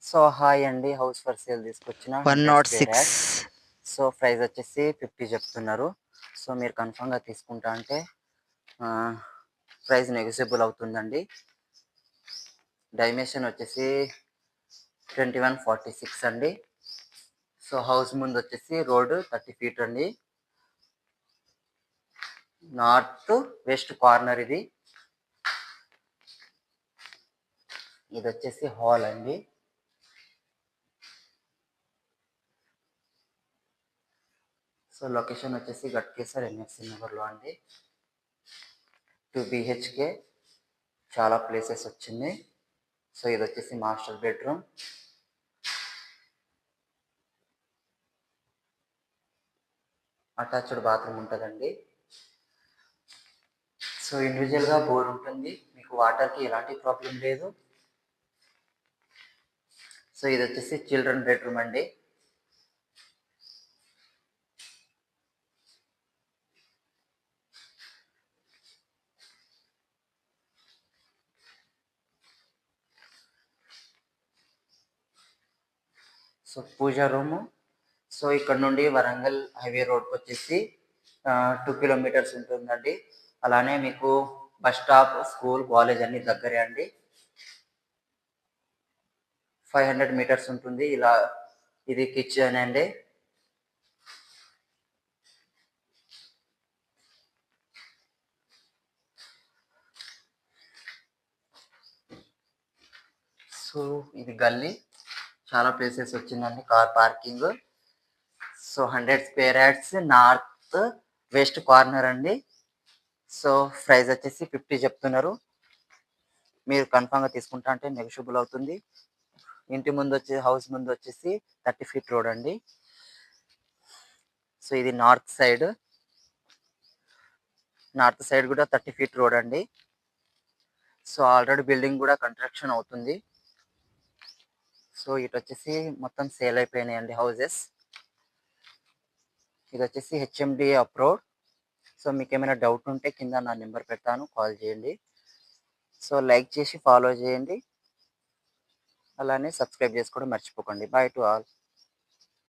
So hi అండి. House for sale తీసుకొచ్చిన 100 square 106. Yards. So price వచ్చేసి 50 చెప్తున్నారు. సో మీరు కన్ఫామ్గా తీసుకుంటా అంటే ప్రైస్ నెగోషియబుల్ అవుతుందండి. డైమెన్షన్ వచ్చేసి 2146 అండి. సో హౌస్ ముందు వచ్చేసి రోడ్డు 30 ఫీట్ అండి. నార్త్ వెస్ట్ కార్నర్ ఇది వచ్చేసి హాల్ అండి. సో లొకేషన్ వచ్చేసి గట్కేసర్ ఎన్ఎఫ్సి నగర్లో అండి. 2 BHK, చాలా ప్లేసెస్ వచ్చింది. సో ఇది వచ్చేసి మాస్టర్ బెడ్రూమ్. అటాచ్డ్ బాత్రూమ్ ఉంటుందండి. సో ఇండివిజువల్గా బోర్ ఉంటుంది, మీకు వాటర్కి ఎలాంటి ప్రాబ్లం లేదు. సో ఇది వచ్చేసి చిల్డ్రన్ బెడ్రూమ్ అండి. సో పూజా రూము. సో ఇక్కడ నుండి వరంగల్ హైవే రోడ్కి వచ్చేసి 2 కిలోమీటర్స్ ఉంటుందండి. అలానే మీకు బస్ స్టాప్, స్కూల్, కాలేజ్ అన్ని దగ్గరే అండి. 500 మీటర్స్ ఉంటుంది. ఇది కిచెన్ అండి. సో ఇది గల్లీ, చాలా ప్లేసెస్ వచ్చిందండి car parking. So 100 square yards, north west corner అండి. సో ప్రైస్ వచ్చేసి 50 చెప్తున్నారు. మీరు కన్ఫామ్గా తీసుకుంటా అంటే నెగోషియబుల్ అవుతుంది. ఇంటి ముందు హౌస్ ముందు వచ్చేసి 30 ఫీట్ రోడ్ అండి. సో ఇది నార్త్ సైడ్ కూడా 30 ఫీట్ రోడ్ అండి. సో ఆల్రెడీ బిల్డింగ్ కూడా కన్స్ట్రక్షన్ అవుతుంది. సో ఇటు వచ్చేసి మొత్తం సేల్ అయిపోయినాయండి హౌజెస్. ఇది వచ్చేసి HMD అప్రోడ్. సో మీకు ఏమైనా డౌట్ ఉంటే కింద నా నెంబర్ పెడతాను, కాల్ చేయండి. సో లైక్ చేసి ఫాలో చేయండి, అలానే సబ్స్క్రైబ్ చేసుకోవడం మర్చిపోకండి. Bye to all.